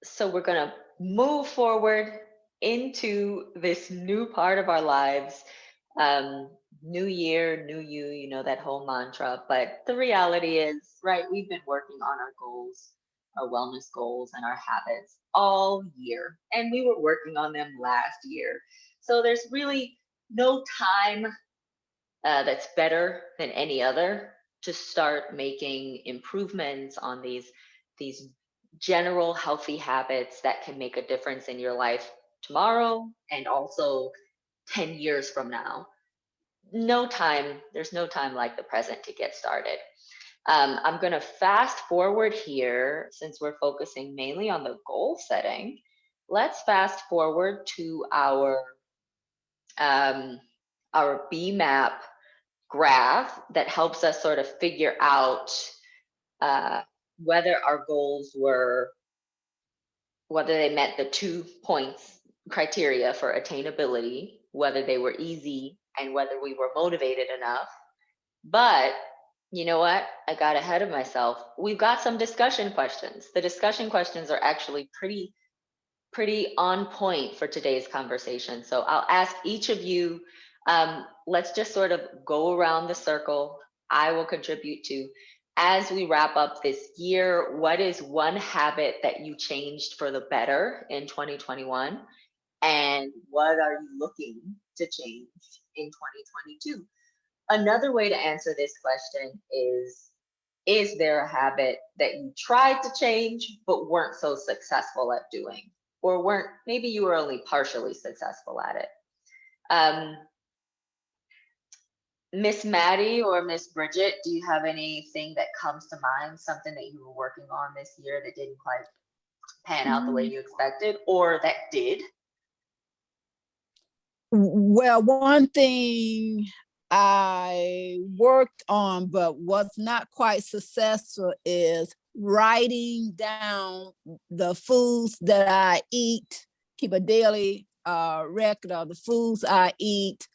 So we're going to move forward into this new part of our lives. Um, New year, new you, you know, that whole mantra. But the reality is, right, we've been working on our goals, our wellness goals, and our habits all year. And we were working on them last year. So there's really no time that's better than any other to start making improvements on these general healthy habits that can make a difference in your life tomorrow and also 10 years from now. There's no time like the present to get started. I'm going to fast forward here since we're focusing mainly on the goal setting. Let's fast forward to um, our BMAP graph that helps us sort of figure out uh, whether our goals were, whether they met the 2 points criteria for attainability, whether they were easy, and whether we were motivated enough. But you know what? I got ahead of myself. We've got some discussion questions. The discussion questions are actually pretty on point for today's conversation. So I'll ask each of you, let's just sort of go around the circle. I will contribute to, as we wrap up this year, what is one habit that you changed for the better in 2021? And what are you looking to change in 2022? Another way to answer this question is there a habit that you tried to change but weren't so successful at doing? Or weren't, maybe you were only partially successful at it? Um, Miss Maddie or Miss Bridget, do you have anything that comes to mind, something that you were working on this year that didn't quite pan out the way you expected, or that did? Well, one thing I worked on but was not quite successful is writing down the foods that I eat, keep a daily record of the foods I eat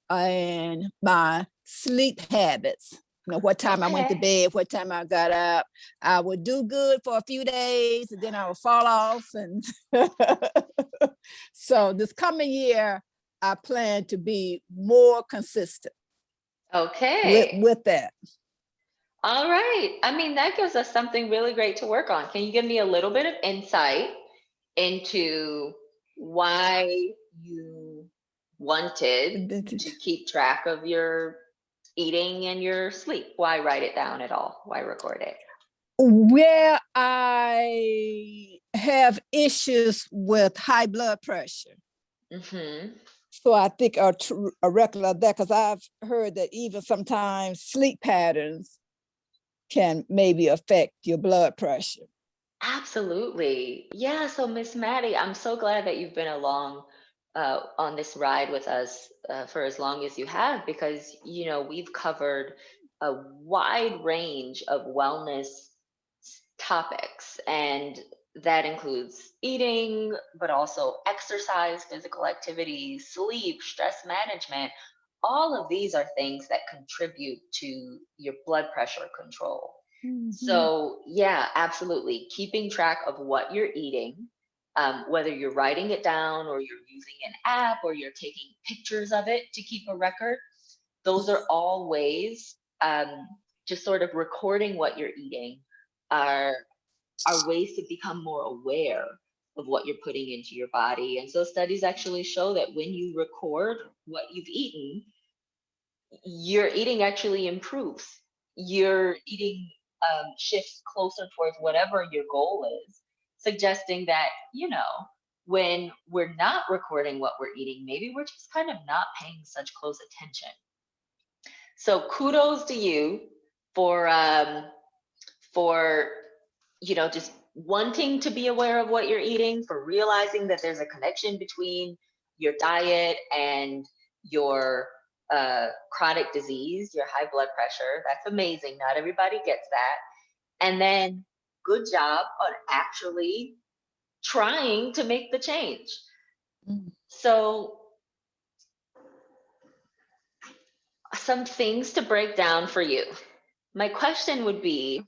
and my sleep habits. You know, what time I went to Okay. bed, what time I got up. I would do good for a few days and then I would fall off. And so this coming year, I plan to be more consistent Okay. with that. All right. I mean, that gives us something really great to work on. Can you give me a little bit of insight into why you wanted to keep track of your eating and your sleep? Why write it down at all? Why record it? Where I have issues with high blood pressure. Mm-hmm. So I think a record of that, because I've heard that even sometimes sleep patterns can maybe affect your blood pressure. Absolutely. Yeah. So, Miss Maddie, I'm so glad that you've been along on this ride with us for as long as you have, because, you know, we've covered a wide range of wellness topics, and that includes eating, but also exercise, physical activity, sleep, stress management. All of these are things that contribute to your blood pressure control. Mm-hmm. So, yeah, absolutely. Keeping track of what you're eating, whether you're writing it down or you're using an app or you're taking pictures of it to keep a record, those are all ways, just sort of recording what you're eating are, are ways to become more aware of what you're putting into your body. And so studies actually show that when you record what you've eaten, your eating actually improves. Your eating shifts closer towards whatever your goal is, suggesting that, you know, when we're not recording what we're eating, maybe we're just kind of not paying such close attention. So kudos to you for for you know, just wanting to be aware of what you're eating, for realizing that there's a connection between your diet and your chronic disease, your high blood pressure. That's amazing. Not everybody gets that. And then good job on actually trying to make the change. Mm. So, some things to break down for you. My question would be,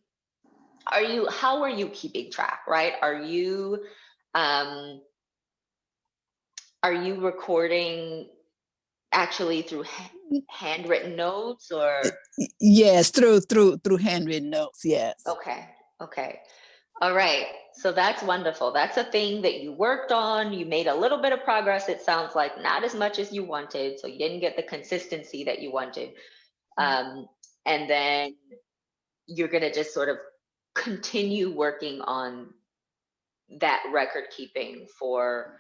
how are you keeping track, right? Are you Um, are you recording actually through handwritten notes or? Yes, through handwritten notes. Yes. Okay, okay. All right. So that's wonderful. That's a thing that you worked on. You made a little bit of progress. It sounds like not as much as you wanted. So you didn't get the consistency that you wanted. Um, and then you're going to just sort of continue working on that record keeping for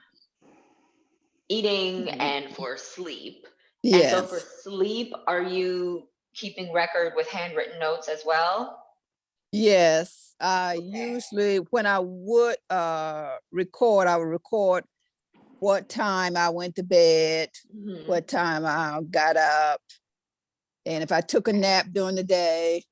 eating and for sleep. And so for Yes. sleep, are you keeping record with handwritten notes as well? Yes. I Okay. usually, when I would record, I would record what time I went to bed, Mhm. what time I got up, and if I took a nap during the day.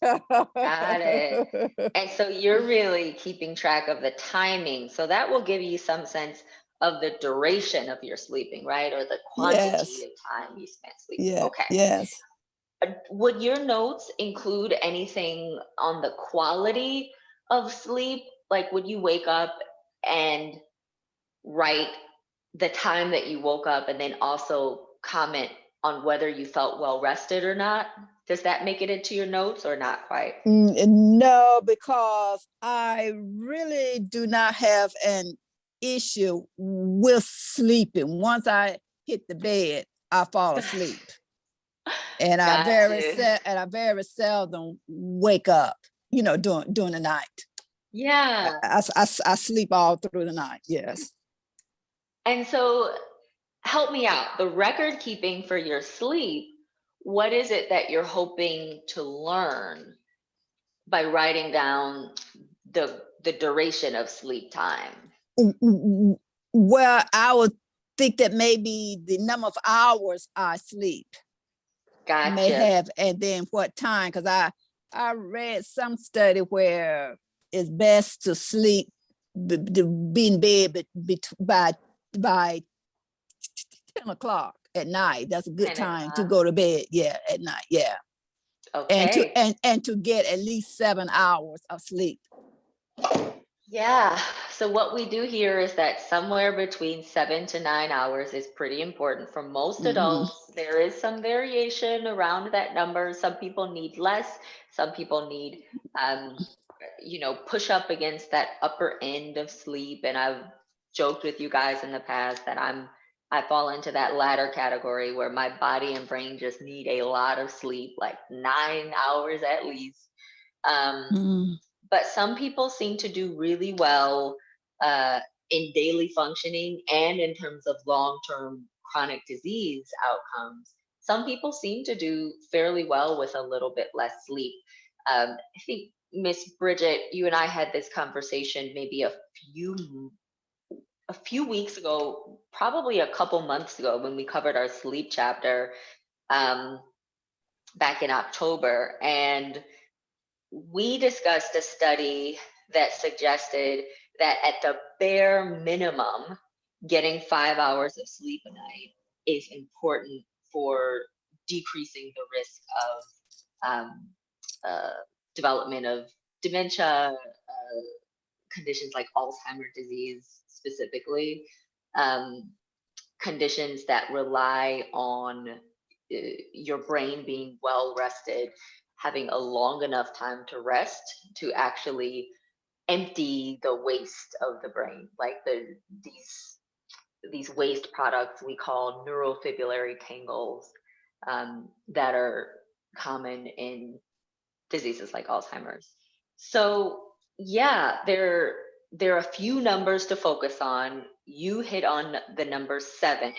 Got it. And so you're really keeping track of the timing. So that will give you some sense of the duration of your sleeping, right? Or the quantity Yes. of time you spent sleeping. Yeah. Okay. Yes. Would your notes include anything on the quality of sleep? Like, would you wake up and write the time that you woke up and then also comment on whether you felt well rested or not? Does that make it into your notes or not quite? No, because I really do not have an issue with sleeping. Once I hit the bed, I fall asleep, and Got you. I very seldom wake up. You know, during the night. Yeah. I sleep all through the night. Yes. And so help me out. The record keeping for your sleep, what is it that you're hoping to learn by writing down the duration of sleep time? Well, I would think that maybe the number of hours I sleep may Gotcha. have, and then what time, because I read some study where it's best to sleep, to be in bed by 10 o'clock at night. That's a good 10 time to o'clock. go to bed. Yeah, at night. Yeah, Okay. and to get at least 7 hours of sleep. Yeah. So what we do here is that somewhere between 7 to 9 hours is pretty important for most Hmm. adults. There is some variation around that number. Some people need less. Some people need, um, push up against that upper end of sleep. And I've joked with you guys in the past that I fall into that latter category where my body and brain just need a lot of sleep, like 9 hours at least. Um, Mm. but some people seem to do really well uh, in daily functioning and in terms of long-term chronic disease outcomes. Some people seem to do fairly well with a little bit less sleep. I think, Miss Bridget, you and I had this conversation maybe a few weeks ago, probably a couple months ago, when we covered our sleep chapter um, back in October, and we discussed a study that suggested that at the bare minimum, getting 5 hours of sleep a night is important for decreasing the risk of uh, development of dementia, conditions like Alzheimer's disease specifically, um, conditions that rely on your brain being well rested, having a long enough time to rest to actually empty the waste of the brain, like these waste products we call neurofibrillary tangles that are common in diseases like Alzheimer's. So yeah, there are a few numbers to focus on. You hit on the number 7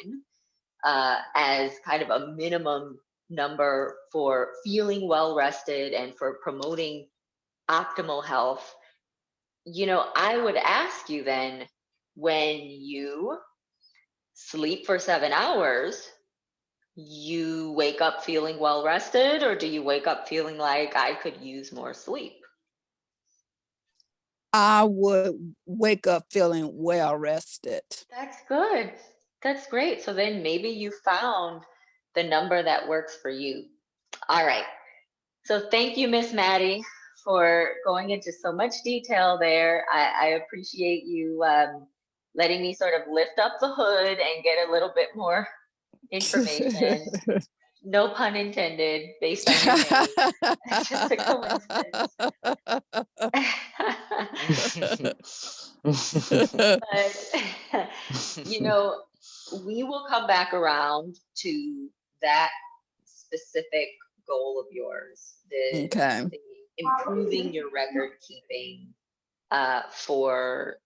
as kind of a minimum number for feeling well rested and for promoting optimal health. I would ask you then, when you sleep for 7 hours, you wake up feeling well rested, or do you wake up feeling like I could use more sleep? I would wake up feeling well rested. That's good. That's great. So then maybe you found the number that works for you. All right. So thank you, Miss Maddie, for going into so much detail there. I appreciate you letting me sort of lift up the hood and get a little bit more information. No pun intended, based on your name. It's just a coincidence. But, you know, we will come back around to that specific goal of yours, Okay. the improving your record keeping for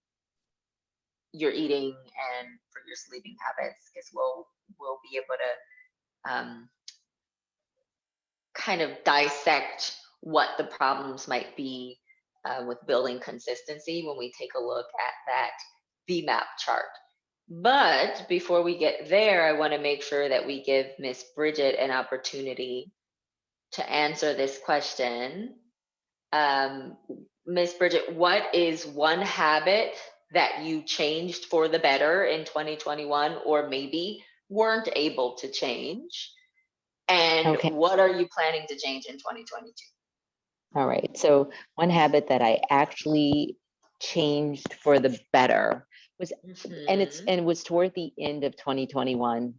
your eating and for your sleeping habits, because we'll be able to kind of dissect what the problems might be with building consistency when we take a look at that VMAP chart. But before we get there, I want to make sure that we give Miss Bridget an opportunity to answer this question. Miss Bridget, what is one habit that you changed for the better in 2021, or maybe weren't able to change? And Okay. what are you planning to change in 2022? All right. So one habit that I actually changed for the better was, and it was toward the end of 2021,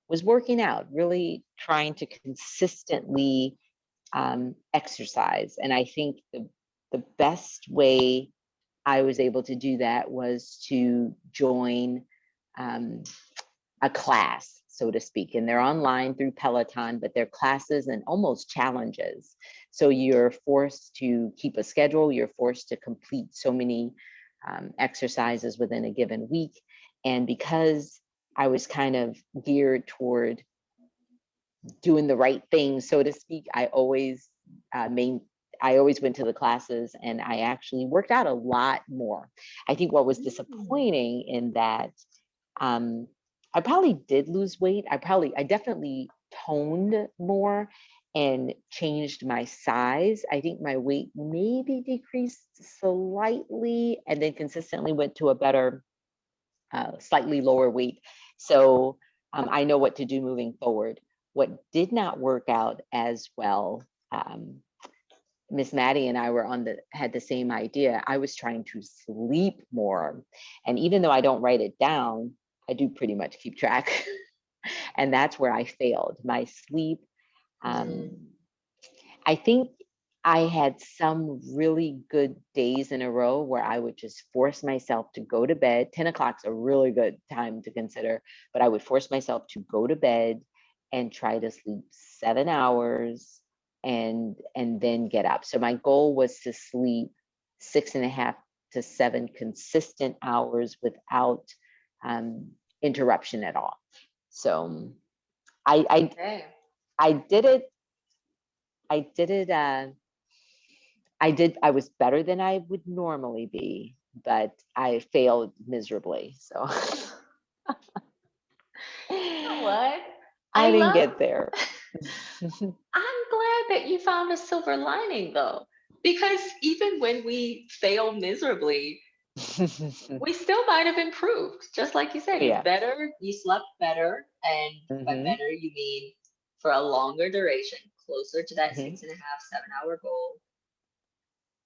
was working out, really trying to consistently exercise. And I think the best way I was able to do that was to join a class, so to speak, and they're online through Peloton, but they're classes and almost challenges. So you're forced to keep a schedule, you're forced to complete so many exercises within a given week. And because I was kind of geared toward doing the right thing, so to speak, I always went to the classes and I actually worked out a lot more. I think what was disappointing in that, I probably did lose weight. I definitely toned more and changed my size. I think my weight maybe decreased slightly and then consistently went to a better, slightly lower weight. So I know what to do moving forward. What did not work out as well, Miss Maddie and I had the same idea. I was trying to sleep more. And even though I don't write it down, I do pretty much keep track. And that's where I failed. My sleep, I think I had some really good days in a row where I would just force myself to go to bed. 10 o'clock's a really good time to consider, but I would force myself to go to bed and try to sleep 7 hours and then get up. So my goal was to sleep 6.5 to 7 consistent hours without interruption at all. So I did it. I was better than I would normally be, but I failed miserably. So You know what? I didn't get there. I'm glad that you found a silver lining though, because even when we fail miserably, we still might have improved. Just like you said, you slept better, and by better you mean for a longer duration, closer to that 6.5, 7 hour goal.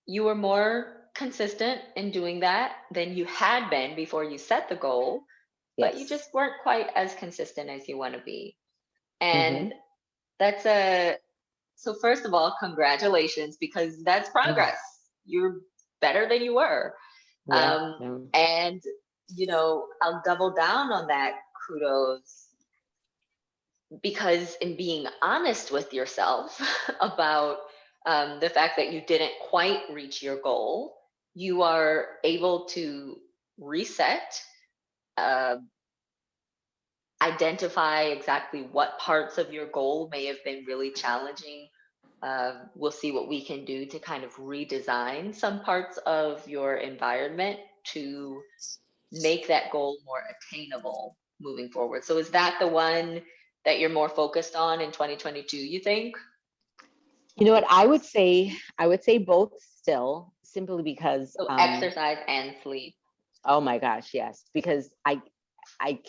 You were more consistent in doing that than you had been before you set the goal, but you just weren't quite as consistent as you want to be. And so first of all, congratulations, because that's progress. You're better than you were. And, I'll double down on that kudos, because in being honest with yourself about the fact that you didn't quite reach your goal, you are able to reset, identify exactly what parts of your goal may have been really challenging. We'll see what we can do to kind of redesign some parts of your environment to make that goal more attainable moving forward. So is that the one that you're more focused on in 2022, you think? You know what, I would say both still, simply because exercise and sleep. Oh my gosh, yes, because I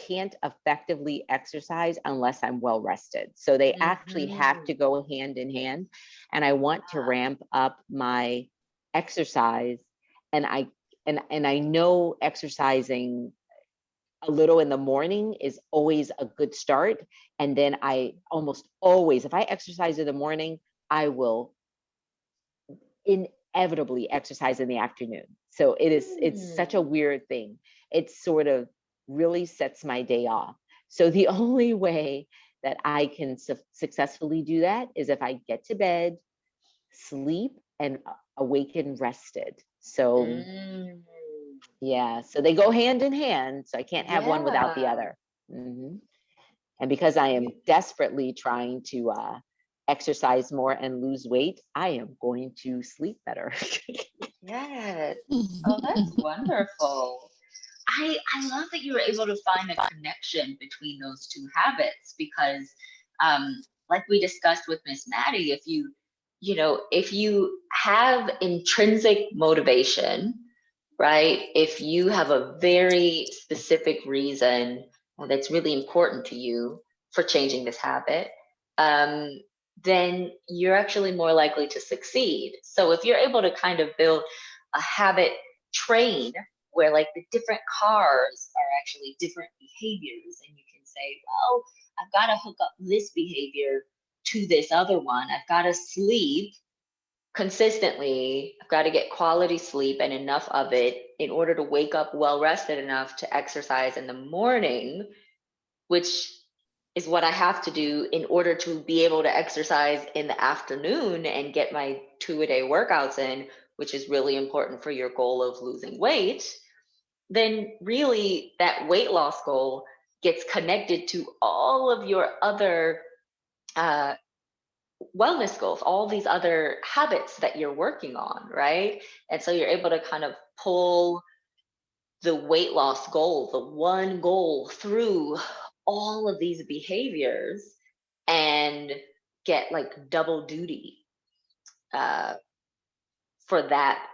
can't effectively exercise unless I'm well rested. So they actually have to go hand in hand. And I want to ramp up my exercise, and and I know exercising a little in the morning is always a good start. And then I almost always, if I exercise in the morning, I will inevitably exercise in the afternoon. So it's such a weird thing. It sort of really sets my day off. So the only way that I can successfully do that is if I get to bed, sleep, and awaken rested. So Mm, yeah, so they go hand in hand. So I can't have one without the yeah. other. And because I am desperately trying to exercise more and lose weight, I am going to sleep better. Yes. Oh, that's wonderful. I love that you were able to find a connection between those two habits because, like we discussed with Miss Maddie, if you have intrinsic motivation, right? If you have a very specific reason that's really important to you for changing this habit, um, then you're actually more likely to succeed. So if you're able to kind of build a habit train where like the different cars are actually different behaviors, and you can say, well, I've got to hook up this behavior to this other one. I've got to sleep consistently. I've got to get quality sleep and enough of it in order to wake up well rested enough to exercise in the morning, which is what I have to do in order to be able to exercise in the afternoon and get my 2-a-day workouts in, which is really important for your goal of losing weight. Then really that weight loss goal gets connected to all of your other uh, wellness goals, all these other habits that you're working on, right? And so you're able to kind of pull the weight loss goal, the one goal, through all of these behaviors and get like double duty uh, for that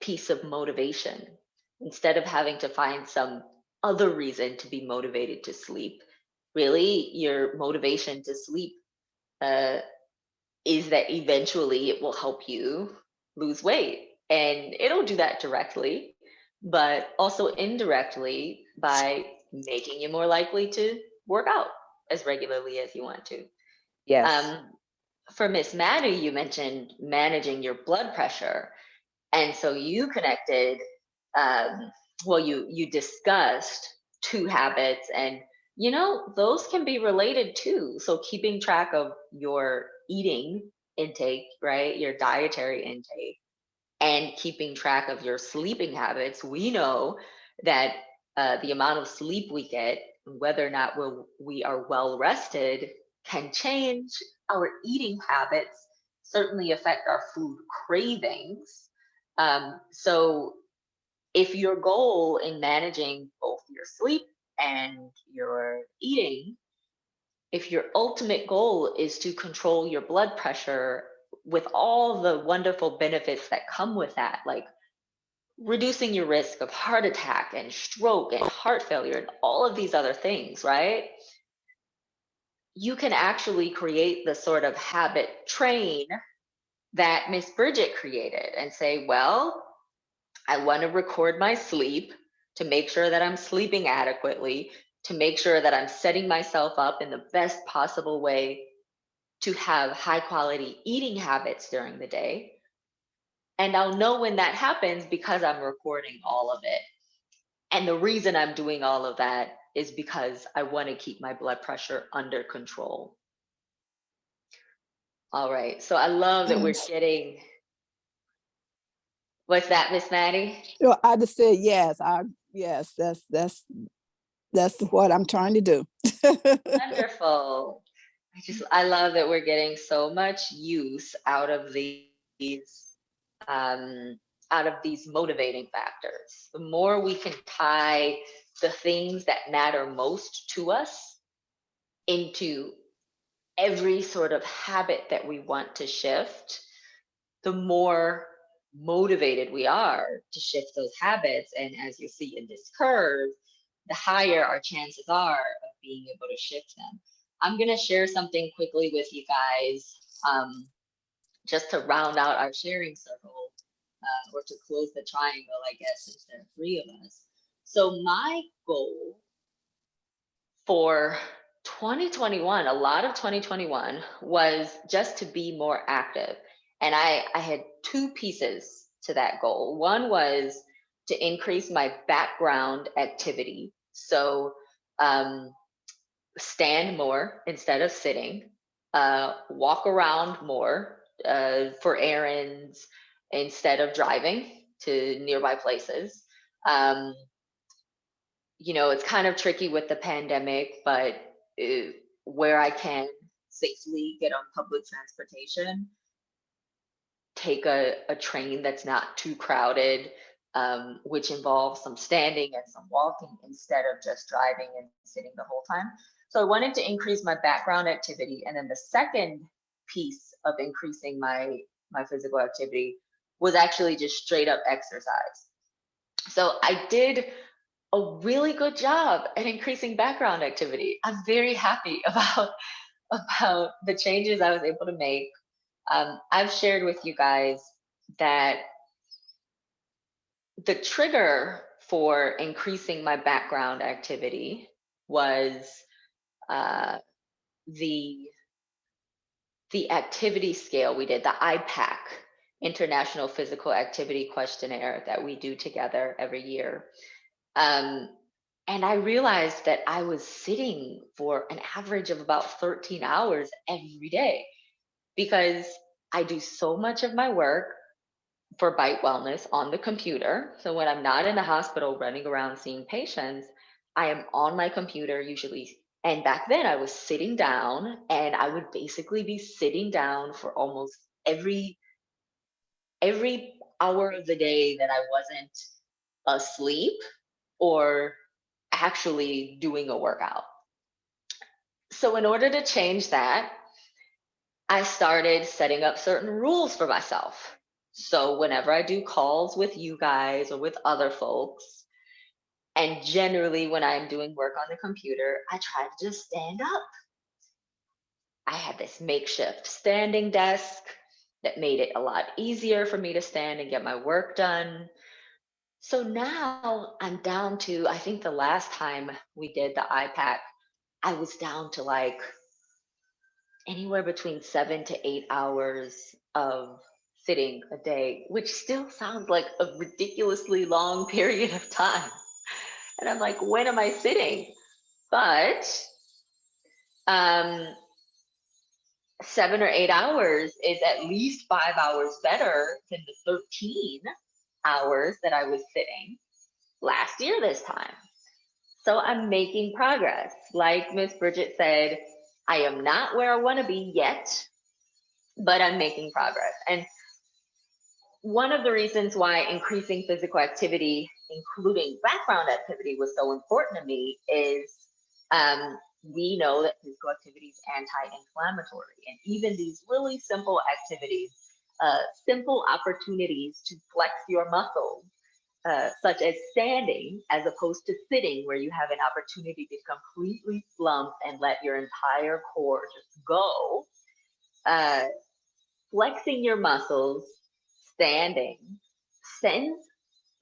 piece of motivation instead of having to find some other reason to be motivated to sleep. Really, your motivation to sleep uh, is that eventually it will help you lose weight. And it'll do that directly, but also indirectly by making you more likely to work out as regularly as you want to. Yes. Um, for Miss Maddie, you mentioned managing your blood pressure. And so you connected, well, you discussed two habits, and those can be related too. So keeping track of your eating intake, right? Your dietary intake, and keeping track of your sleeping habits. We know that the amount of sleep we get, whether or not we are well rested, can change our eating habits, certainly affect our food cravings. So if your goal in managing both your sleep and your eating, if your ultimate goal is to control your blood pressure with all the wonderful benefits that come with that, like reducing your risk of heart attack and stroke and heart failure and all of these other things, right? You can actually create the sort of habit train that Miss Bridget created and say, well, I want to record my sleep to make sure that I'm sleeping adequately, to make sure that I'm setting myself up in the best possible way to have high quality eating habits during the day. And I'll know when that happens because I'm recording all of it. And the reason I'm doing all of that is because I want to keep my blood pressure under control. All right. So I love that we're Yes. getting, what's that, Miss Maddie? I just said yes. Yes, that's what I'm trying to do. Wonderful. I love that we're getting so much use um, out of these motivating factors. The more we can tie the things that matter most to us into every sort of habit that we want to shift, the more motivated we are to shift those habits. And as you see in this curve, the higher our chances are of being able to shift them. I'm going to share something quickly with you guys, just to round out our sharing circle. or to close the triangle, I guess, since there are three of us. So my goal for 2021, a lot of 2021 was just to be more active. And I had two pieces to that goal. One was to increase my background activity. So stand more instead of sitting, walk around more for errands instead of driving to nearby places. Um, it's kind of tricky with the pandemic, but where I can safely get on public transportation, take a train that's not too crowded, which involves some standing and some walking instead of just driving and sitting the whole time. So I wanted to increase my background activity. And then the second piece of increasing my physical activity was actually just straight up exercise. So I did a really good job at increasing background activity. I'm very happy about the changes I was able to make. I've shared with you guys that the trigger for increasing my background activity was the activity scale we did, the IPAC, International Physical Activity Questionnaire, that we do together every year. And I realized that I was sitting for an average of about 13 hours every day because I do so much of my work for Byte Wellness on the computer. So when I'm not in the hospital running around seeing patients, I am on my computer usually. And back then I was sitting down, and I would basically be sitting down for almost every hour of the day that I wasn't asleep or actually doing a workout. So in order to change that, I started setting up certain rules for myself. So whenever I do calls with you guys or with other folks, and generally when I'm doing work on the computer, I try to just stand up. I had this makeshift standing desk that made it a lot easier for me to stand and get my work done. So now I'm down to, I think the last time we did the IPAC, I was down to like anywhere between 7 to 8 hours of sitting a day, which still sounds like a ridiculously long period of time. And I'm like, when am I sitting? But 7 or 8 hours is at least 5 hours better than the 13 hours that I was sitting last year this time. So I'm making progress. Like Miss Bridget said, I am not where I want to be yet, but I'm making progress. And one of the reasons why increasing physical activity, including background activity, was so important to me is we know that physical activity is anti-inflammatory. And even these really simple activities, simple opportunities to flex your muscles, such as standing as opposed to sitting, where you have an opportunity to completely slump and let your entire core just go. Flexing your muscles, standing, sends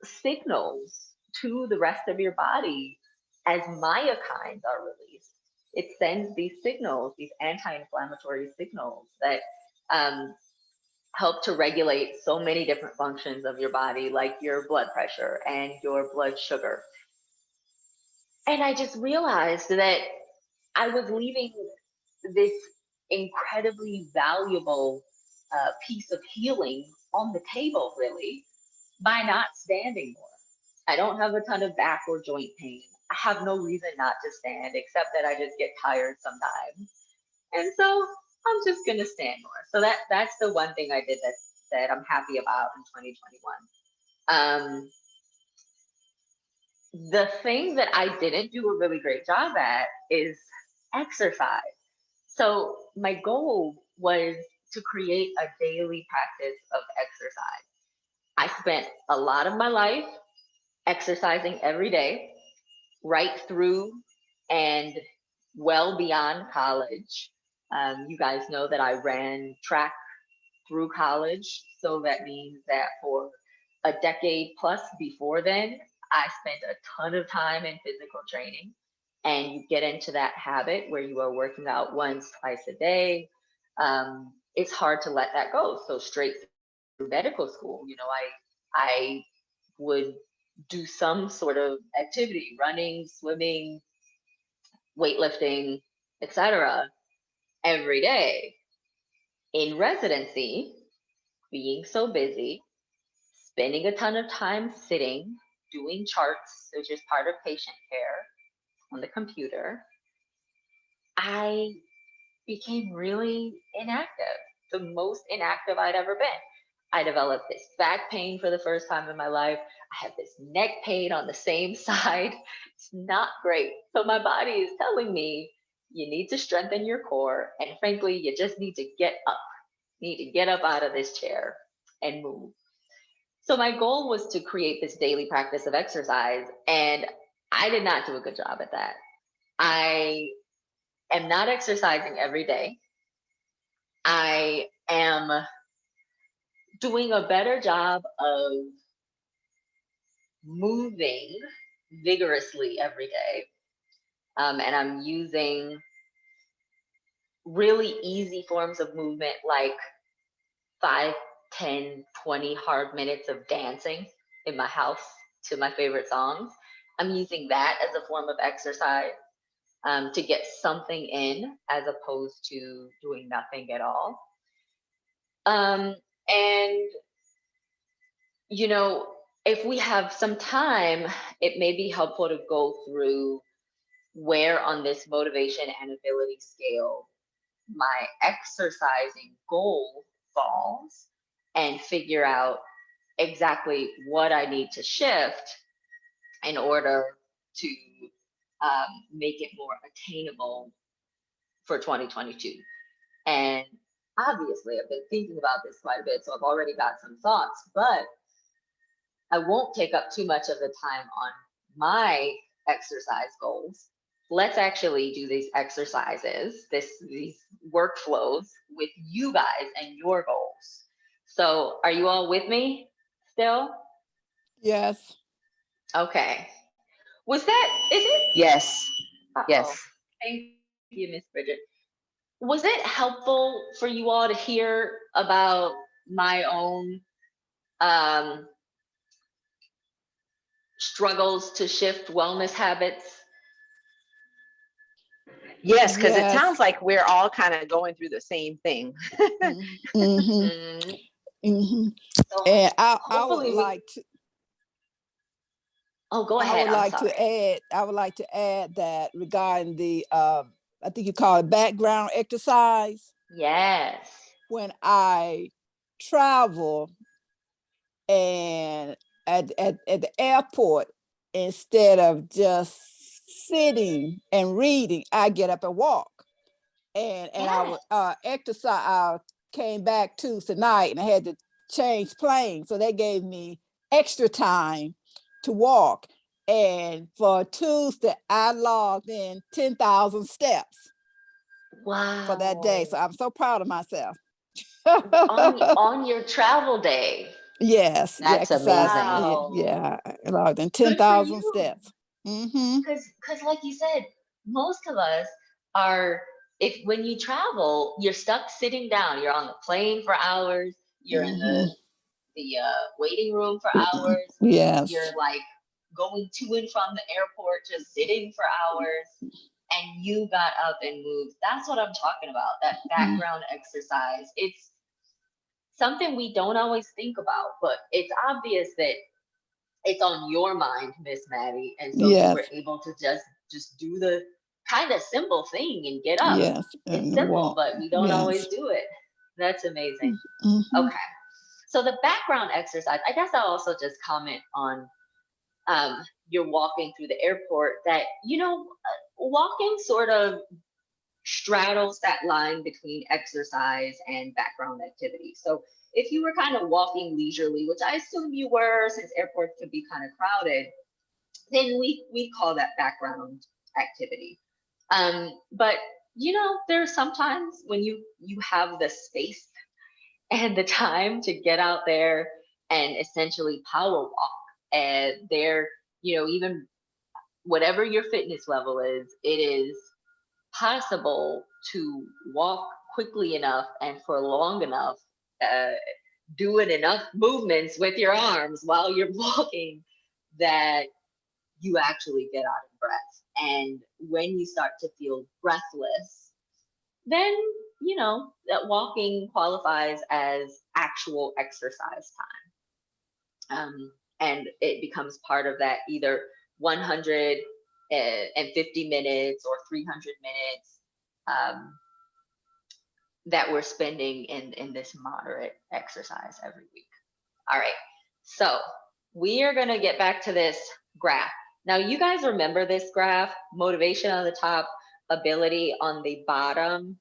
signals to the rest of your body as myokines are released. It sends these signals, these anti-inflammatory signals that help to regulate so many different functions of your body, like your blood pressure and your blood sugar. And I just realized that I was leaving this incredibly valuable piece of healing on the table, really, by not standing more. I don't have a ton of back or joint pain. I have no reason not to stand, except that I just get tired sometimes. And so I'm just going to stand more. So that's the one thing I did that I'm happy about in 2021. The thing that I didn't do a really great job at is exercise. So my goal was to create a daily practice of exercise. I spent a lot of my life exercising every day, right through and well beyond college. You guys know that I ran track through college. So that means that for a decade plus before then, I spent a ton of time in physical training. And you get into that habit where you are working out once, twice a day. It's hard to let that go. So straight through medical school, I would do some sort of activity, running, swimming, weightlifting, etc., every day. In residency, being so busy, spending a ton of time sitting, doing charts, which is part of patient care on the computer, I became really inactive, the most inactive I'd ever been. I developed this back pain for the first time in my life. I have this neck pain on the same side. It's not great. So my body is telling me you need to strengthen your core. And frankly, you just need to get up. You need to get up out of this chair and move. So my goal was to create this daily practice of exercise. And I did not do a good job at that. I am not exercising every day. I am doing a better job of moving vigorously every day. And I'm using really easy forms of movement like 5, 10, 20 hard minutes of dancing in my house to my favorite songs. I'm using that as a form of exercise to get something in as opposed to doing nothing at all. And, if we have some time, it may be helpful to go through where on this motivation and ability scale my exercising goal falls and figure out exactly what I need to shift in order to make it more attainable for 2022. And obviously, I've been thinking about this quite a bit, so I've already got some thoughts, but I won't take up too much of the time on my exercise goals. Let's actually do these exercises, these workflows with you guys and your goals. So are you all with me still? Yes. Okay. Is it? Yes. Uh-oh. Yes. Thank you, Miss Bridget. Was it helpful for you all to hear about my own struggles to shift wellness habits? Yes, because it Yes. sounds like we're all kind of going through the same thing. Mm-hmm. Mm-hmm. So And I would hopefully like to. Oh, go ahead. I'm sorry. I would like to add that regarding the I think you call it background exercise. Yes. When I travel and at the airport, instead of just sitting and reading, I get up and walk. And I Yes. would exercise. I came back Tuesday night and I had to change planes, so they gave me extra time to walk. And for Tuesday, I logged in 10,000 steps for that day. Wow. So I'm so proud of myself. On your travel day. Yes, the That's exercise. amazing. Yeah, I logged in Good for 10,000 you. steps. Mm-hmm. Because like you said, most of us are, if when you travel, you're stuck sitting down. You're on the plane for hours. You're in Mm-hmm. the waiting room for hours. Yes. You're like going to and from the airport, just sitting for hours. And you got up and moved. That's what I'm talking about. That background exercise. It's something we don't always think about, but it's obvious that it's on your mind, Miss Maddie. And so you Yes. were able to just do the kind of simple thing and get up. Yes. It's And simple, walk. but we don't Yes. always do it. That's amazing. Mm-hmm. Okay. So the background exercise, I guess I'll also just comment on you're walking through the airport that, walking sort of straddles that line between exercise and background activity. So if you were kind of walking leisurely, which I assume you were since airports can be kind of crowded, then we call that background activity. But there's sometimes when you have the space and the time to get out there and essentially power walk. And they're, even whatever your fitness level is, it is possible to walk quickly enough and for long enough, doing enough movements with your arms while you're walking that you actually get out of breath. And when you start to feel breathless, then that walking qualifies as actual exercise time. And it becomes part of that either 150 minutes or 300 minutes that we're spending in this moderate exercise every week. All right, so we are going to get back to this graph. Now, you guys remember this graph, motivation on the top, ability on the bottom.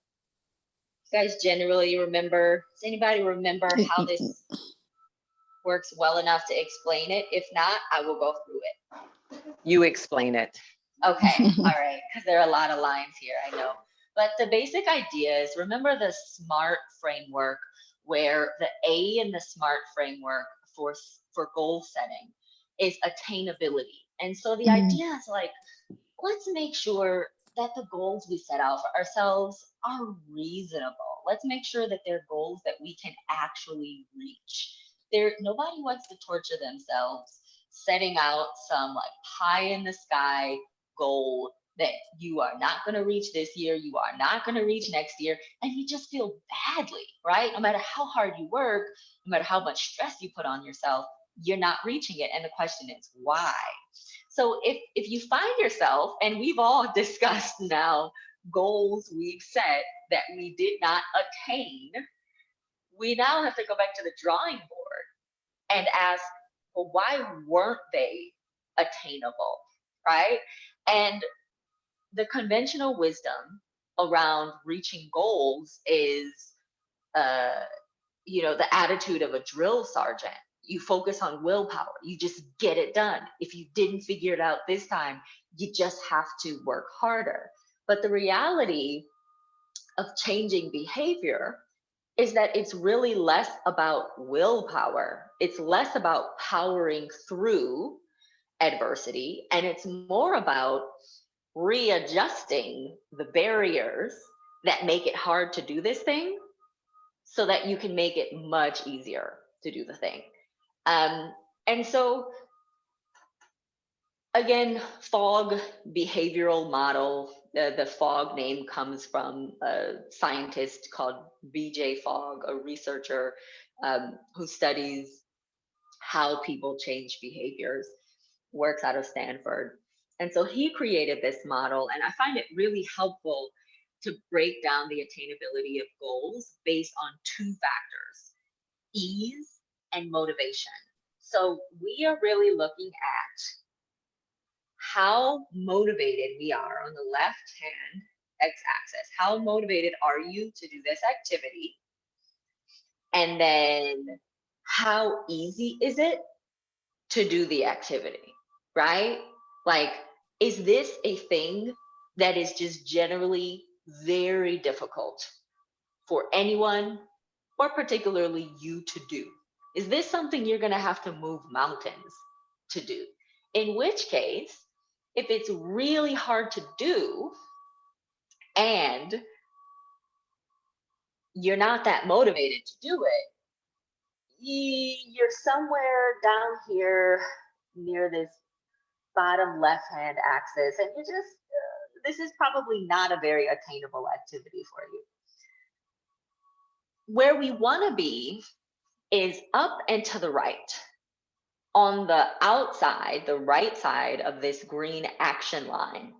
You guys generally remember, does anybody remember how this works well enough to explain it? If not, I will go through it. You explain it. Okay, all right, because there are a lot of lines here, I know. But the basic idea is, remember the SMART framework, where the A in the SMART framework for goal setting is attainability. And so the idea is like, let's make sure that the goals we set out for ourselves are reasonable. Let's make sure that they're goals that we can actually reach. Nobody wants to torture themselves setting out some like pie in the sky goal that you are not going to reach this year, you are not going to reach next year, and you just feel badly, right? No matter how hard you work, no matter how much stress you put on yourself, you're not reaching it. And the question is, why? So if you find yourself, and we've all discussed now goals we've set that we did not attain, we now have to go back to the drawing board and ask, well, why weren't they attainable, right? And the conventional wisdom around reaching goals is, the attitude of a drill sergeant. You focus on willpower. You just get it done. If you didn't figure it out this time, you just have to work harder. But the reality of changing behavior is that it's really less about willpower. It's less about powering through adversity, and it's more about readjusting the barriers that make it hard to do this thing so that you can make it much easier to do the thing. And so, again, FOG behavioral model, the FOG name comes from a scientist called BJ Fogg, a researcher who studies how people change behaviors, works out of Stanford. And so he created this model, and I find it really helpful to break down the attainability of goals based on two factors: ease and motivation. So we are really looking at how motivated we are on the left hand x-axis. How motivated are you to do this activity? And then how easy is it to do the activity, right? Like, is this a thing that is just generally very difficult for anyone, or particularly you, to do? Is this something you're going to have to move mountains to do? In which case, if it's really hard to do and you're not that motivated to do it, you're somewhere down here near this bottom left hand axis, and you just, this is probably not a very attainable activity for you. Where we want to be is up and to the right. On the outside, the right side of this green action line.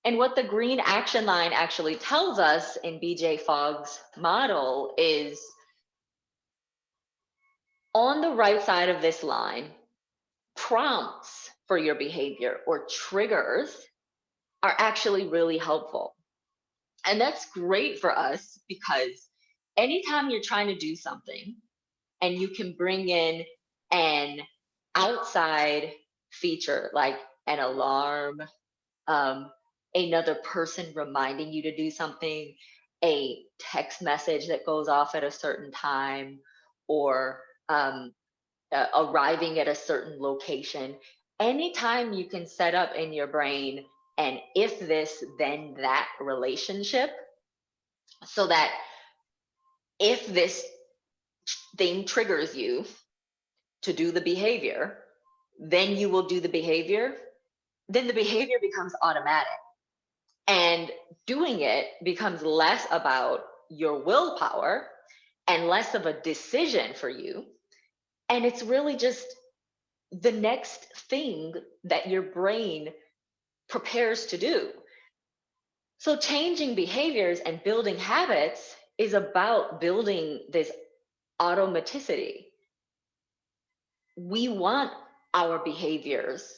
And what the green action line actually tells us in BJ Fogg's model is, on the right side of this line, prompts for your behavior or triggers are actually really helpful. And that's great for us because anytime you're trying to do something and you can bring in an outside feature like an alarm, another person reminding you to do something, a text message that goes off at a certain time, or arriving at a certain location. Anytime you can set up in your brain an if this, then that relationship, so that if this thing triggers you to do the behavior, then you will do the behavior, then the behavior becomes automatic. And doing it becomes less about your willpower and less of a decision for you. And it's really just the next thing that your brain prepares to do. So changing behaviors and building habits is about building this automaticity. We want our behaviors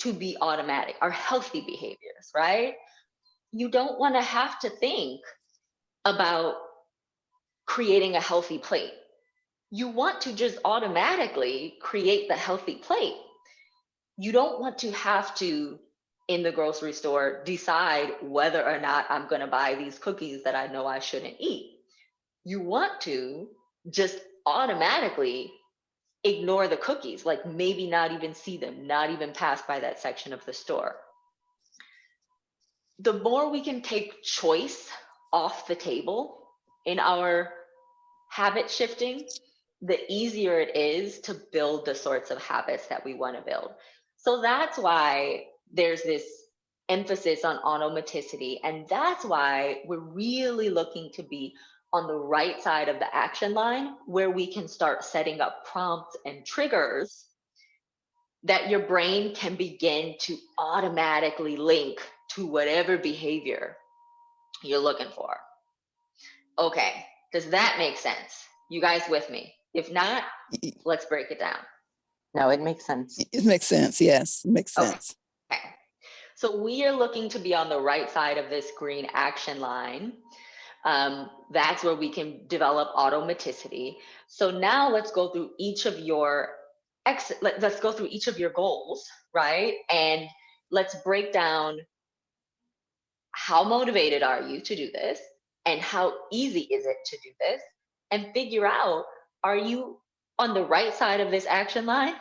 to be automatic, our healthy behaviors, right? You don't want to have to think about creating a healthy plate. You want to just automatically create the healthy plate. You don't want to have to, in the grocery store, decide whether or not I'm going to buy these cookies that I know I shouldn't eat. You want to just automatically ignore the cookies, like maybe not even see them, not even pass by that section of the store. The more we can take choice off the table in our habit shifting, the easier it is to build the sorts of habits that we want to build. So that's why there's this emphasis on automaticity. And that's why we're really looking to be on the right side of the action line, where we can start setting up prompts and triggers that your brain can begin to automatically link to whatever behavior you're looking for. Okay, does that make sense? You guys with me? If not, let's break it down. No, it makes sense. It makes sense. Yes, it makes sense. Okay. So we are looking to be on the right side of this green action line. That's where we can develop automaticity. So now let's go through each of your let's go through each of your goals, right? And let's break down how motivated are you to do this, and how easy is it to do this, and figure out, are you on the right side of this action line,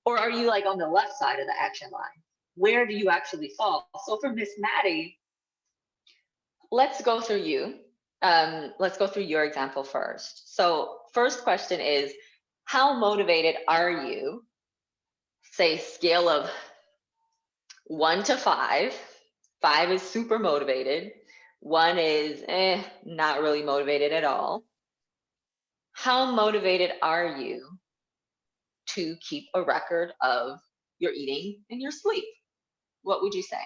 or are you like on the left side of the action line? Where do you actually fall? So for Miss Maddie, let's go through you. Let's go through your example first. So first question is, how motivated are you? Say scale of 1 to 5. 5 is super motivated. 1 is not really motivated at all. How motivated are you to keep a record of your eating and your sleep? What would you say?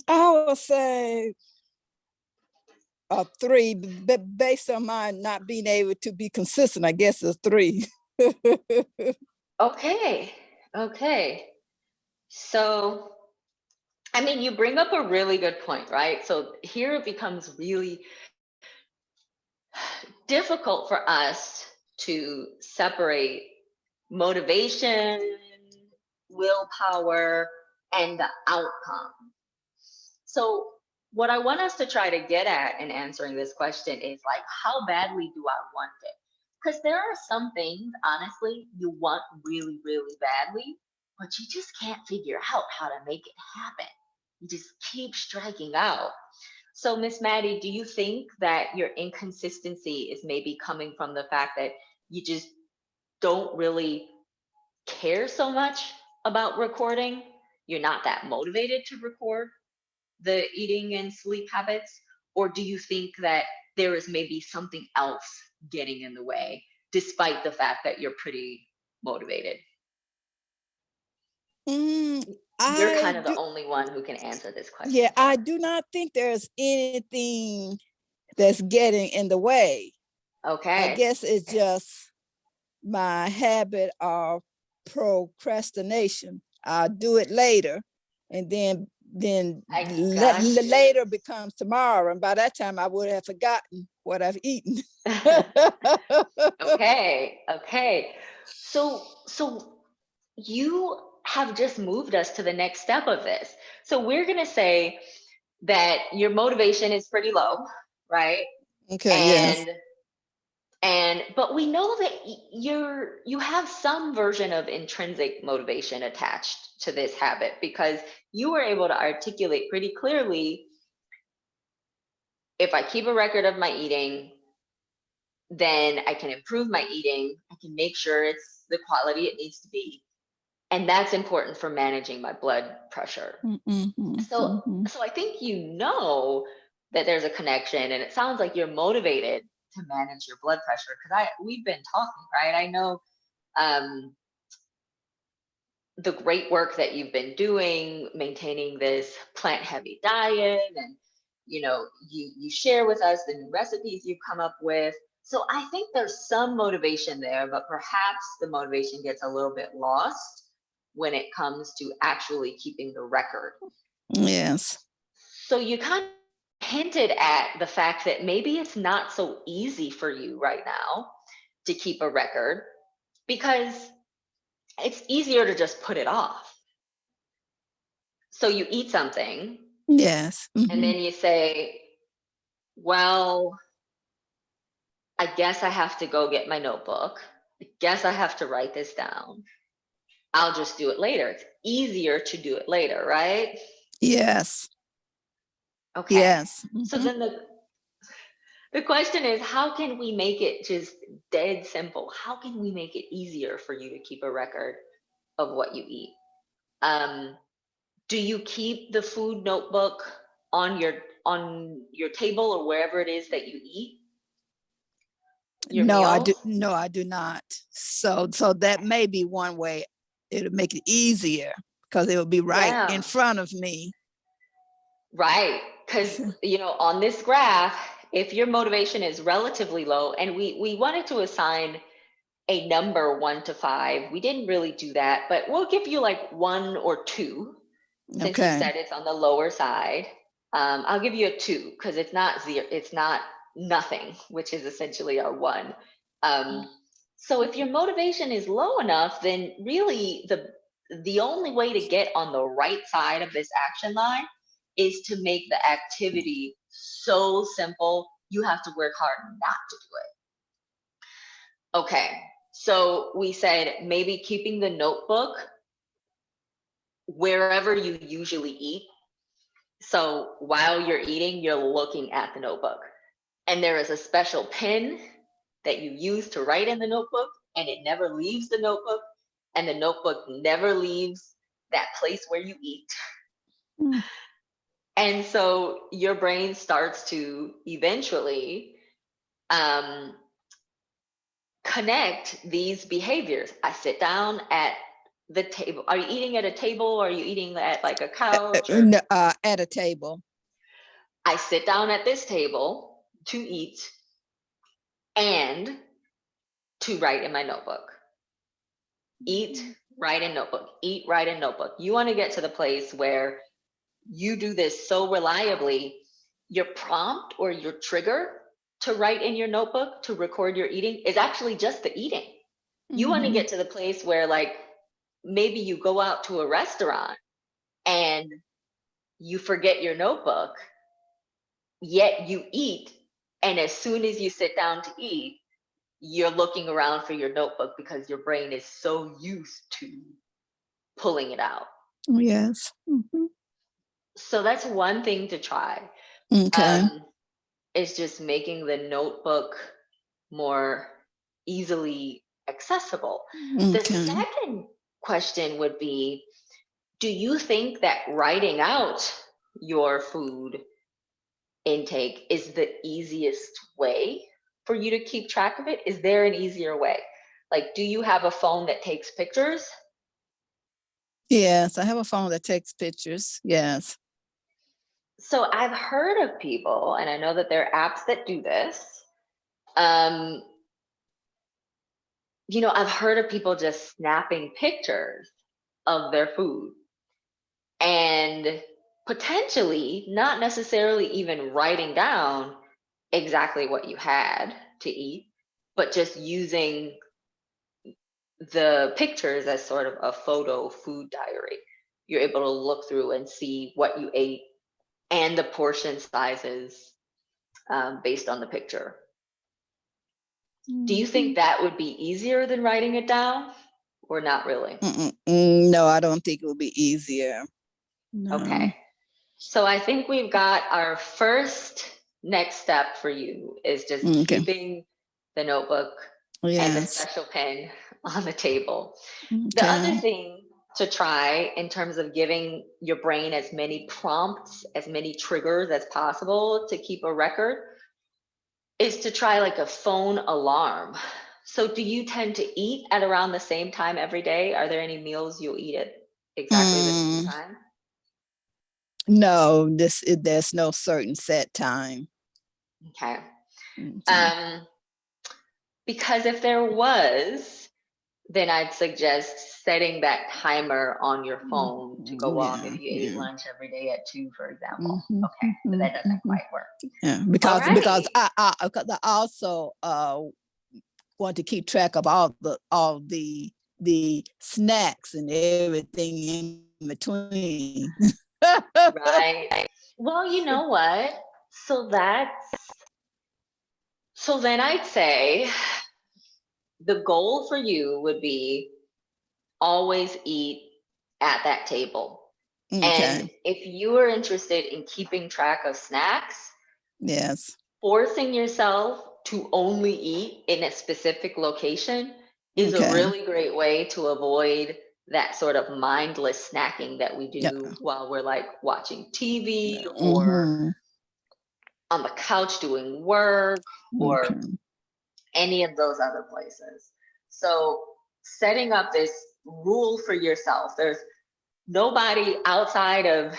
I would say a 3, but based on my not being able to be consistent, I guess it's 3. Okay. So, I mean, you bring up a really good point, right? So here it becomes really difficult for us to separate motivation, willpower, and the outcome. So what I want us to try to get at in answering this question is like, how badly do I want it? Because there are some things, honestly, you want really, really badly, but you just can't figure out how to make it happen. You just keep striking out. So Miss Maddie, do you think that your inconsistency is maybe coming from the fact that you just don't really care so much about recording? You're not that motivated to record the eating and sleep habits? Or do you think that there is maybe something else getting in the way, despite the fact that you're pretty motivated? You're kind of the only one who can answer this question. Yeah, I do not think there's anything that's getting in the way. Okay. I guess it's just my habit of procrastination. I'll do it later, and then later becomes tomorrow, and by that time I would have forgotten what I've eaten. Okay. So you have just moved us to the next step of this. So we're gonna say that your motivation is pretty low, right? Okay. And But we know that you have some version of intrinsic motivation attached to this habit, because you were able to articulate pretty clearly, if I keep a record of my eating, then I can improve my eating. I can make sure it's the quality it needs to be. And that's important for managing my blood pressure. So I think that there's a connection, and it sounds like you're motivated to manage your blood pressure, because we've been talking, right? I know the great work that you've been doing, maintaining this plant-heavy diet, and you share with us the new recipes you've come up with. So I think there's some motivation there, but perhaps the motivation gets a little bit lost when it comes to actually keeping the record. Yes. So you kind of hinted at the fact that maybe it's not so easy for you right now to keep a record, because it's easier to just put it off. So you eat something. Yes. And then you say, well, I guess I have to go get my notebook. I guess I have to write this down. I'll just do it later. It's easier to do it later, right? Yes. Okay. Yes. So then the question is, how can we make it just dead simple? How can we make it easier for you to keep a record of what you eat? Do you keep the food notebook on your table or wherever it is that you eat your No, I meals? do not. So that may be one way it'll make it easier, because it will be right in front of me. Right. Because, on this graph, if your motivation is relatively low, and we wanted to assign a number 1 to 5, we didn't really do that, but we'll give you like 1 or 2, since you said it's on the lower side. I'll give you a 2, because it's not zero, it's not nothing, which is essentially our 1. So if your motivation is low enough, then really the only way to get on the right side of this action line is to make the activity so simple you have to work hard not to do it. Okay, so we said maybe keeping the notebook wherever you usually eat. So while you're eating, you're looking at the notebook, and there is a special pen that you use to write in the notebook, and it never leaves the notebook, and the notebook never leaves that place where you eat. And so your brain starts to eventually connect these behaviors. I sit down at the table. Are you eating at a table, or are you eating at like a couch? At a table. I sit down at this table to eat and to write in my notebook. Eat, write in notebook. Eat, write in notebook. You want to get to the place where you do this so reliably, your prompt or your trigger to write in your notebook to record your eating is actually just the eating. You want to get to the place where, like, maybe you go out to a restaurant and you forget your notebook, yet you eat, and as soon as you sit down to eat, you're looking around for your notebook because your brain is so used to pulling it out. Yes. So that's one thing to try. Okay. Is just making the notebook more easily accessible. The second question would be, do you think that writing out your food intake is the easiest way for you to keep track of it? Is there an easier way? Like, do you have a phone that takes pictures? Yes, I have a phone that takes pictures. Yes. So I've heard of people, and I know that there are apps that do this. I've heard of people just snapping pictures of their food and potentially not necessarily even writing down exactly what you had to eat, but just using the pictures as sort of a photo food diary. You're able to look through and see what you ate and the portion sizes based on the picture. Do you think that would be easier than writing it down or not really? No, I don't think it would be easier. No. Okay. So I think we've got our first next step for you is just Okay. keeping the notebook and the Yes. special pen on the table. The other Okay. thing to try in terms of giving your brain as many prompts, as many triggers as possible to keep a record is to try like a phone alarm. So do you tend to eat at around the same time every day? Are there any meals you'll eat at exactly the same time? No, there's no certain set time. Okay. Okay. Because if there was, then I'd suggest setting that timer on your phone to go off if you ate lunch every day at 2, for example. Okay, but that doesn't quite work. Yeah, because Alrighty. I also want to keep track of all the snacks and everything in between. Right. Well, you know what? So then I'd say the goal for you would be always eat at that table. And Okay. if you are interested in keeping track of snacks, Yes. forcing yourself to only eat in a specific location is a Okay. really great way to avoid that sort of mindless snacking that we Yeah. do while we're like watching TV or Mhm. on the couch doing work or Okay. any of those other places. So setting up this rule for yourself, there's nobody outside of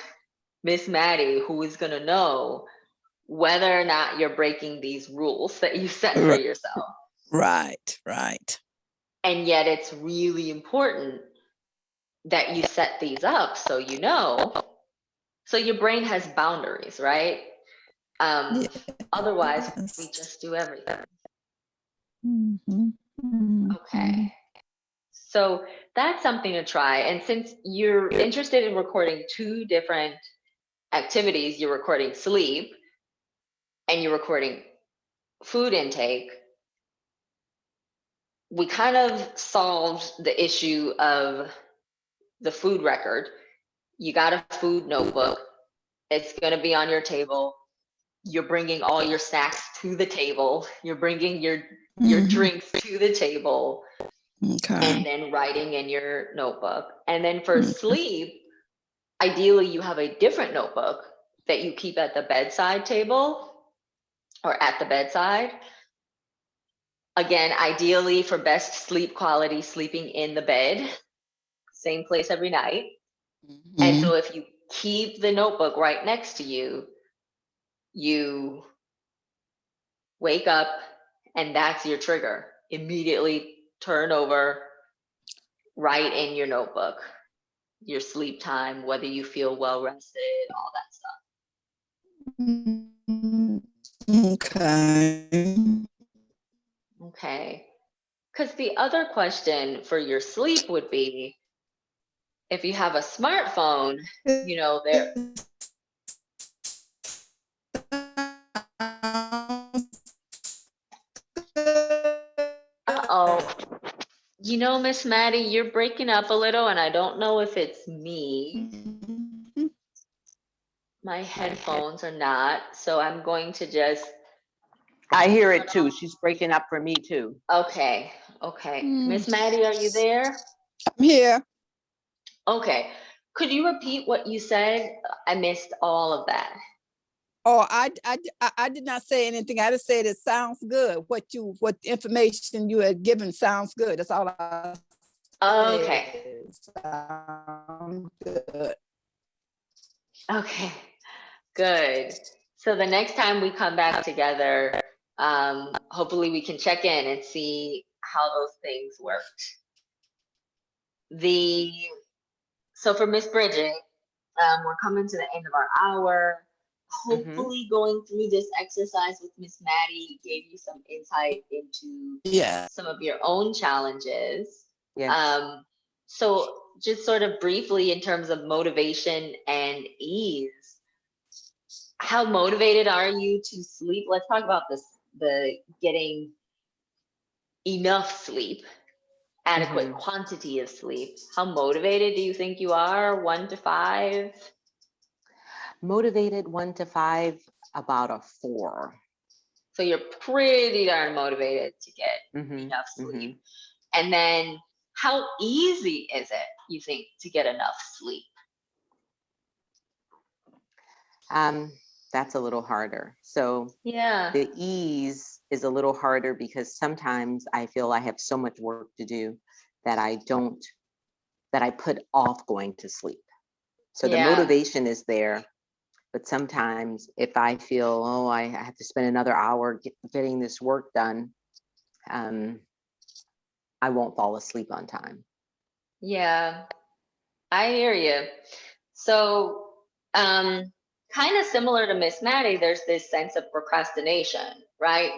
Miss Maddie who is going to know whether or not you're breaking these rules that you set for yourself. Right. Right. And yet it's really important that you set these up so you know, so your brain has boundaries, right? Otherwise, we Yes. just do everything. Mhm. Okay. Mhm. So that's something to try. And since you're interested in recording 2 different activities, you're recording sleep and you're recording food intake, we kind of solved the issue of the food record. You got a food notebook. It's going to be on your table. You're bringing all your snacks to the table. You're bringing your drinks to the table Okay. and then writing in your notebook. And then for Okay. sleep, ideally you have a different notebook that you keep at the bedside table or at the bedside. Again, ideally for best sleep quality, sleeping in the bed, same place every night. And so if you keep the notebook right next to you, you wake up and that's your trigger. Immediately turn over, write in your notebook, your sleep time, whether you feel well rested, all that stuff. Okay. Okay. Because the other question for your sleep would be if you have a smartphone, there. Uh-oh. Miss Maddie, you're breaking up a little, and I don't know if it's me. My headphones are not, so I'm going to just. I hear it too. She's breaking up for me too. Okay. Miss Maddie, are you there? I'm here. Okay. Could you repeat what you said? I missed all of that. Oh, I did not say anything. I just said it sounds good. What information you had given sounds good. That's all I said. Okay. Sounds good. Okay. Good. So the next time we come back together, hopefully we can check in and see how those things worked. So for Miss Bridget, we're coming to the end of our hour. Hopefully going through this exercise with Miss Maddie gave you some insight into some of your own challenges. Yes. So just sort of briefly in terms of motivation and ease, how motivated are you to sleep? Let's talk about the getting enough sleep, adequate quantity of sleep. How motivated do you think you are? 1 to 5? Motivated 1 to 5, about a 4. So you're pretty darn motivated to get Mm-hmm. enough Mm-hmm. sleep. And then how easy is it, you think, to get enough sleep? That's a little harder. So Yeah. the ease is a little harder because sometimes I feel I have so much work to do that I put off going to sleep. So the Yeah. motivation is there, but sometimes if I feel, oh, I have to spend another hour getting this work done, I won't fall asleep on time. Yeah. I hear you. So, kind of similar to Miss Maddie, there's this sense of procrastination, right?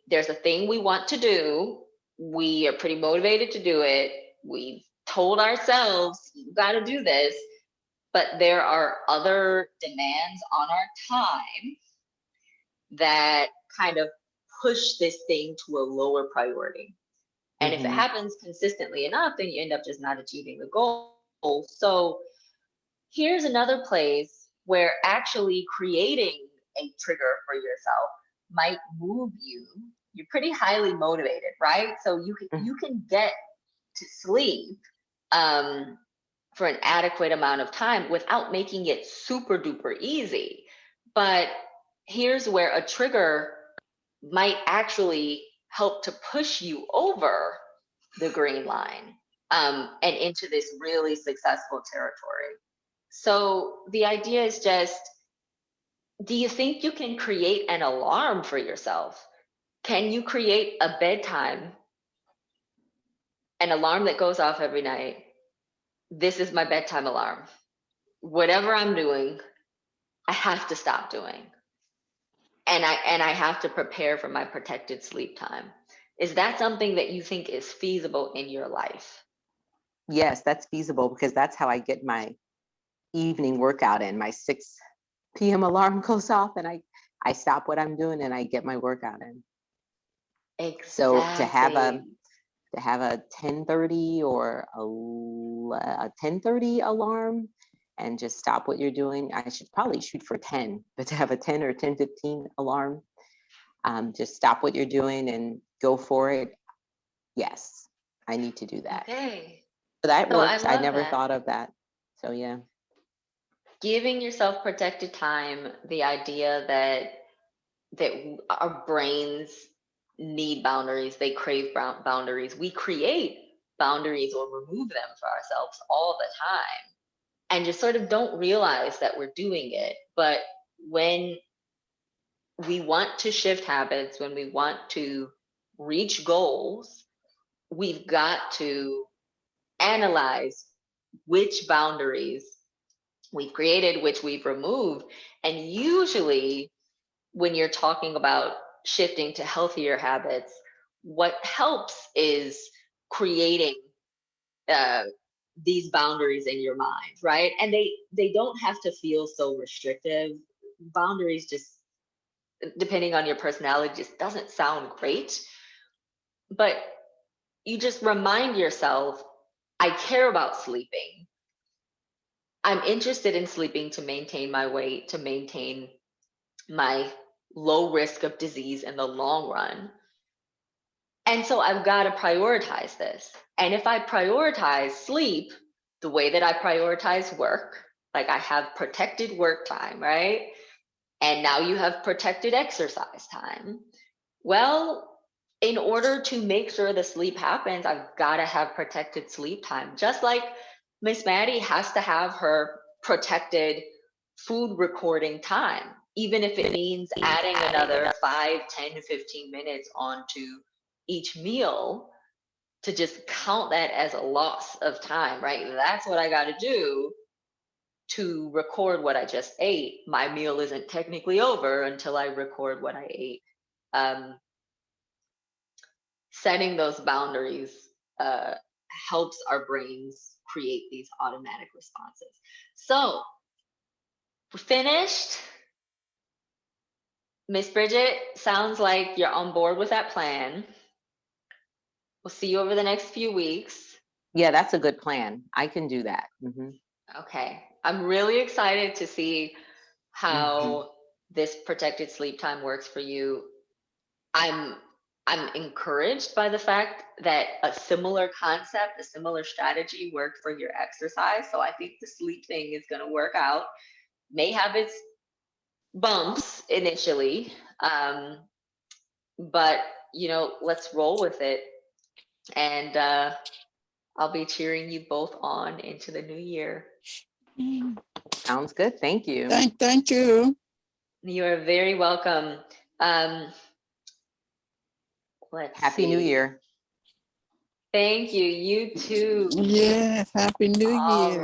There's a thing we want to do. We are pretty motivated to do it. We've told ourselves, you got to do this, but there are other demands on our time that kind of push this thing to a lower priority. And if it happens consistently enough, then you end up just not achieving the goal. So here's another place where actually creating a trigger for yourself might move you. You're pretty highly motivated, right? So you can get to sleep for an adequate amount of time without making it super duper easy. But here's where a trigger might actually help to push you over the green line and into this really successful territory. So the idea is just, do you think you can create an alarm for yourself? Can you create a bedtime, an alarm that goes off every night? This is my bedtime alarm. Whatever I'm doing, I have to stop doing. And I have to prepare for my protected sleep time. Is that something that you think is feasible in your life? Yes, that's feasible because that's how I get my evening workout in. My 6 p.m. alarm goes off and I stop what I'm doing and I get my workout in. Exactly. So to have a 10:30 or a 10:30 alarm and just stop what you're doing, I should probably shoot for 10, but to have a 10 or 10:15 alarm, just stop what you're doing and go for it. Yes, I need to do that. Okay. So that So I works. I love never that. thought of that. So yeah. Giving yourself protected time, the idea that our brains need boundaries, they crave boundaries. We create boundaries or remove them for ourselves all the time and just sort of don't realize that we're doing it. But when we want to shift habits, when we want to reach goals, we've got to analyze which boundaries we've created, which we've removed. And usually, when you're talking about shifting to healthier habits, what helps is creating these boundaries in your mind, right? And they don't have to feel so restrictive. Boundaries just, depending on your personality, just doesn't sound great. But you just remind yourself, I care about sleeping. I'm interested in sleeping to maintain my weight, to maintain my low risk of disease in the long run. And so I've got to prioritize this. And if I prioritize sleep the way that I prioritize work, like I have protected work time, right? And now you have protected exercise time. Well, in order to make sure the sleep happens, I've got to have protected sleep time. Just like Miss Maddie has to have her protected food recording time, even if it means adding another 5, 10, 15 minutes onto each meal to just count that as a loss of time, right? That's what I got to do to record what I just ate. My meal isn't technically over until I record what I ate. Setting those boundaries helps our brains create these automatic responses. So we're finished. Miss Bridget, sounds like you're on board with that plan. We'll see you over the next few weeks. Yeah, that's a good plan. I can do that. Okay. I'm really excited to see how this protected sleep time works for you. I'm encouraged by the fact that a similar concept, a similar strategy worked for your exercise. So I think the sleep thing is going to work out. May have its bumps initially, but let's roll with it. And I'll be cheering you both on into the new year. Sounds good. Thank you. Thank you. You are very welcome. Let's Happy New see. Year. Thank you. You too. Yes, Happy New All Year.